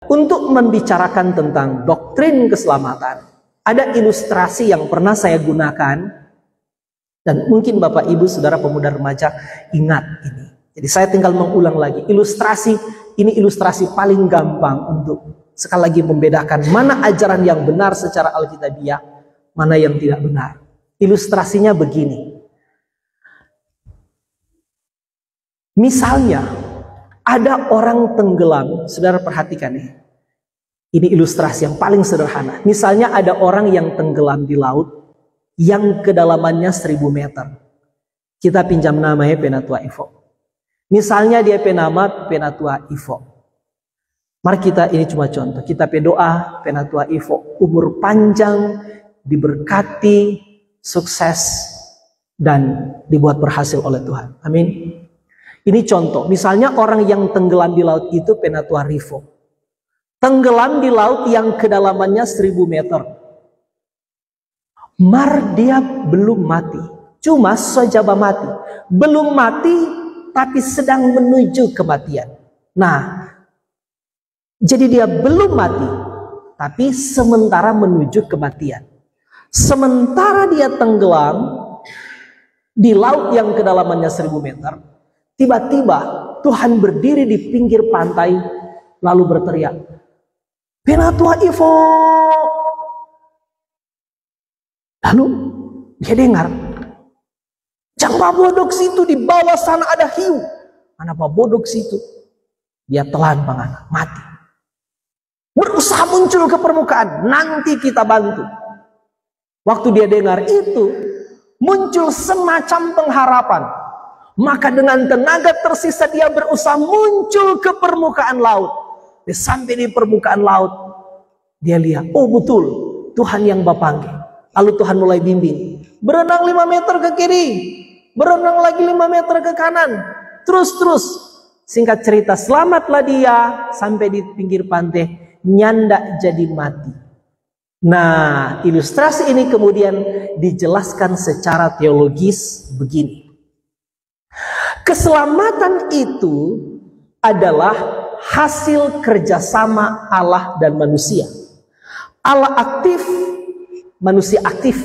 Untuk membicarakan tentang doktrin keselamatan, ada ilustrasi yang pernah saya gunakan, dan mungkin Bapak Ibu Saudara pemuda remaja ingat ini. Jadi saya tinggal mengulang lagi. Ilustrasi ini ilustrasi paling gampang untuk sekali lagi membedakan mana ajaran yang benar secara alkitabiah, mana yang tidak benar. Ilustrasinya begini. Misalnya ada orang tenggelam, saudara perhatikan nih. Ini ilustrasi yang paling sederhana. Misalnya ada orang yang tenggelam di laut yang kedalamannya 1000 meter. Kita pinjam namanya Penatua Ivo. Misalnya dia penama Penatua Ivo. Mari kita, ini cuma contoh. Kita berdoa Penatua Ivo umur panjang, diberkati, sukses, dan dibuat berhasil oleh Tuhan. Amin. Ini contoh. Misalnya orang yang tenggelam di laut itu Penatua Rivo. Tenggelam di laut yang kedalamannya 1000 meter. Dia belum mati. Cuma sojaba mati. Belum mati, tapi sedang menuju kematian. Nah, jadi dia belum mati, tapi sementara menuju kematian. Sementara dia tenggelam di laut yang kedalamannya 1000 meter, tiba-tiba Tuhan berdiri di pinggir pantai lalu berteriak, Penatua Ivo. Lalu dia dengar, jangan babodok situ, di bawah sana ada hiu. Mana babodok situ? Dia telan pangana, mati. Berusaha muncul ke permukaan, nanti kita bantu. Waktu dia dengar itu, muncul semacam pengharapan. Maka dengan tenaga tersisa dia berusaha muncul ke permukaan laut. Dia sampai di permukaan laut, dia lihat, oh betul, Tuhan yang Bapanggil. Lalu Tuhan mulai bimbing. Berenang 5 meter ke kiri, berenang lagi 5 meter ke kanan. Terus. Singkat cerita, selamatlah dia sampai di pinggir pantai, nyandak jadi mati. Nah, ilustrasi ini kemudian dijelaskan secara teologis begini. Keselamatan itu adalah hasil kerjasama Allah dan manusia. Allah aktif, manusia aktif.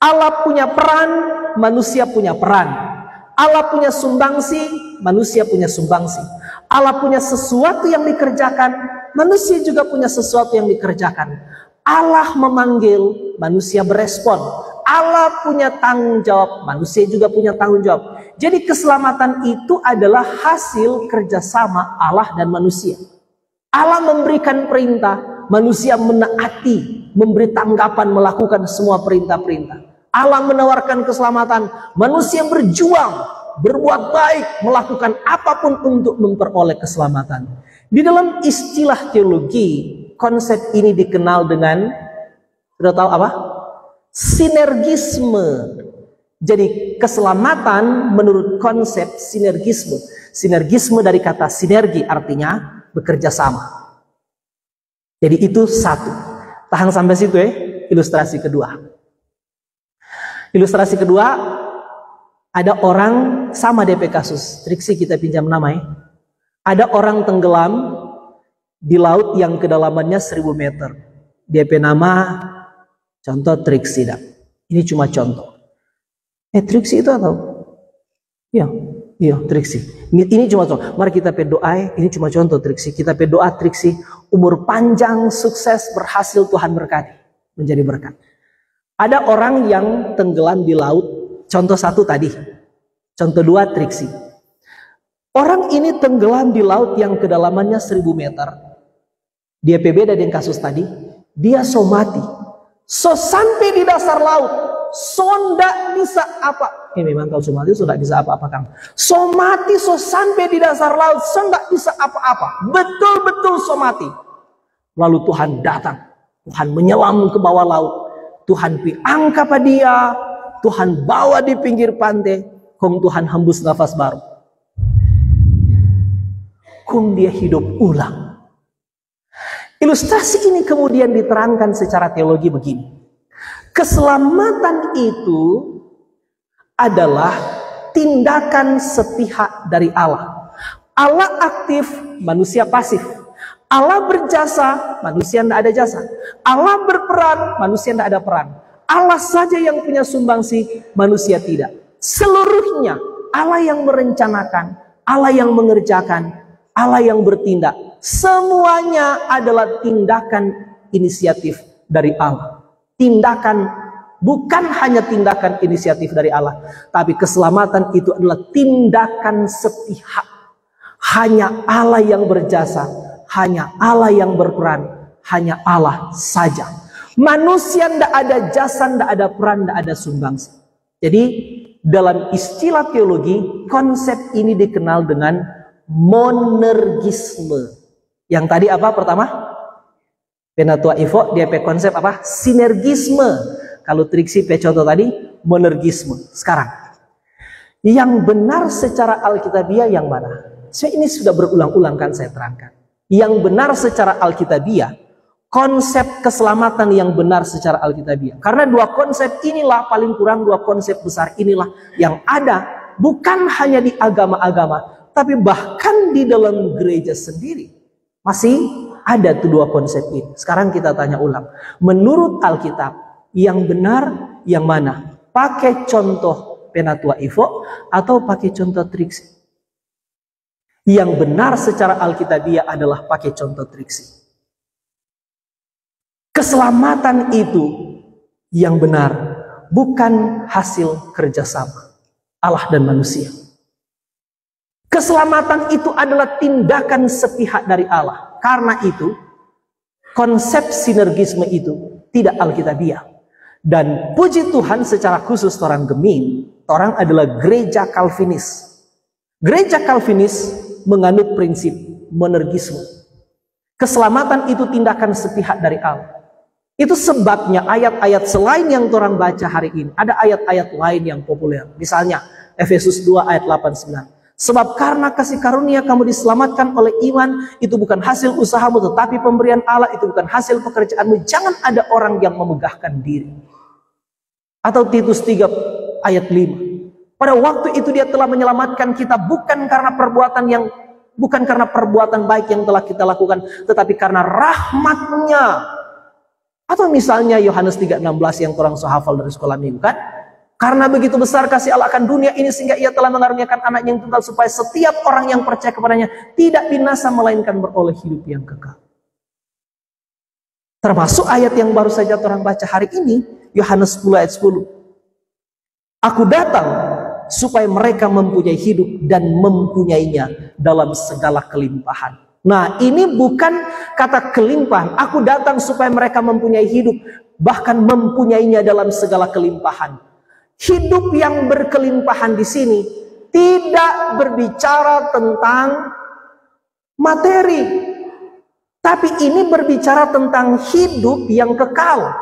Allah punya peran, manusia punya peran. Allah punya sumbangsi, manusia punya sumbangsi. Allah punya sesuatu yang dikerjakan, manusia juga punya sesuatu yang dikerjakan. Allah memanggil, manusia berespon. Allah punya tanggung jawab, manusia juga punya tanggung jawab. Jadi keselamatan itu adalah hasil kerjasama Allah dan manusia. Allah memberikan perintah, manusia menaati, memberi tanggapan, melakukan semua perintah-perintah. Allah menawarkan keselamatan, manusia berjuang, berbuat baik, melakukan apapun untuk memperoleh keselamatan. Di dalam istilah teologi, konsep ini dikenal dengan, sudah tahu apa? Sinergisme. Jadi keselamatan menurut konsep sinergisme. Sinergisme dari kata sinergi artinya bekerja sama. Jadi itu satu. Tahan sampai situ ya. Ilustrasi kedua. Ilustrasi kedua, ada orang sama DP kasus. Triksi kita pinjam nama ya. Ada orang tenggelam di laut yang kedalamannya 1000 meter. DP nama contoh Triksi dah. Ini cuma contoh. Triksi itu atau? Iya Triksi. Ini cuma contoh. Mari kita berdoa. Ini cuma contoh Triksi. Kita berdoa Triksi umur panjang, sukses, berhasil, Tuhan berkati, menjadi berkat. Ada orang yang tenggelam di laut. Contoh satu tadi. Contoh dua Triksi. Orang ini tenggelam di laut yang kedalamannya 1000 meter. Dia beda dengan kasus tadi. Dia so mati. So sampai di dasar laut. So ndak bisa apa. Memang kalau so mati so ndak bisa apa-apa Kang. So mati so sampai di dasar laut. So ndak bisa apa-apa. Betul-betul so mati. Lalu Tuhan datang. Tuhan menyelam ke bawah laut. Tuhan angkat dia, Tuhan bawa di pinggir pantai, kong Tuhan hembus nafas baru. Kong dia hidup ulang. Ilustrasi ini kemudian diterangkan secara teologi begini. Keselamatan itu adalah tindakan sepihak dari Allah. Allah aktif, manusia pasif. Allah berjasa, manusia tidak ada jasa. Allah berperan, manusia tidak ada peran. Allah saja yang punya sumbangsi, manusia tidak. Seluruhnya Allah yang merencanakan, Allah yang mengerjakan, Allah yang bertindak. Semuanya adalah tindakan inisiatif dari Allah. Tindakan, bukan hanya tindakan inisiatif dari Allah, tapi keselamatan itu adalah tindakan sepihak. Hanya Allah yang berjasa, hanya Allah yang berperan, hanya Allah saja. Manusia tidak ada jasa, tidak ada peran, tidak ada sumbangsi. Jadi dalam istilah teologi, konsep ini dikenal dengan monergisme. Yang tadi apa pertama? Penatua Ivo, dia konsep apa? Sinergisme. Kalau Triksi contoh tadi, monergisme. Sekarang, yang benar secara Alkitabiah yang mana? Ini sudah berulang-ulang kan saya terangkan. Yang benar secara Alkitabiah, konsep keselamatan yang benar secara Alkitabiah. Karena dua konsep inilah, paling kurang dua konsep besar inilah yang ada bukan hanya di agama-agama, tapi bahkan di dalam gereja sendiri. Masih ada tuh dua konsep ini. Sekarang kita tanya ulang. Menurut Alkitab, yang benar yang mana? Pakai contoh Penatua Ivo atau pakai contoh Triksi? Yang benar secara Alkitabiah adalah pakai contoh Triksi. Keselamatan itu yang benar, bukan hasil kerjasama Allah dan manusia. Keselamatan itu adalah tindakan sepihak dari Allah. Karena itu, konsep sinergisme itu tidak Alkitabiah. Dan puji Tuhan secara khusus orang Geming, orang adalah gereja Calvinis. Gereja Calvinis menganut prinsip monergisme. Keselamatan itu tindakan sepihak dari Allah. Itu sebabnya ayat-ayat selain yang orang baca hari ini, ada ayat-ayat lain yang populer. Misalnya Efesus 2 ayat 8-9. Sebab karena kasih karunia kamu diselamatkan oleh iman, itu bukan hasil usahamu, tetapi pemberian Allah, itu bukan hasil pekerjaanmu. Jangan ada orang yang memegahkan diri. Atau Titus 3 ayat 5. Pada waktu itu dia telah menyelamatkan kita bukan karena perbuatan baik yang telah kita lakukan, tetapi karena rahmat-Nya. Atau misalnya Yohanes 3:16 yang orang so hafal dari sekolah minggu kan? Karena begitu besar kasih Allah akan dunia ini sehingga Ia telah mengaruniakan Anak-Nya yang tunggal supaya setiap orang yang percaya kepadanya tidak binasa melainkan beroleh hidup yang kekal. Termasuk ayat yang baru saja orang baca hari ini, Yohanes 10 ayat 10. Aku datang supaya mereka mempunyai hidup dan mempunyainya dalam segala kelimpahan. Nah, ini bukan kata kelimpahan. Aku datang supaya mereka mempunyai hidup, bahkan mempunyainya dalam segala kelimpahan. Hidup yang berkelimpahan di sini tidak berbicara tentang materi, tapi ini berbicara tentang hidup yang kekal.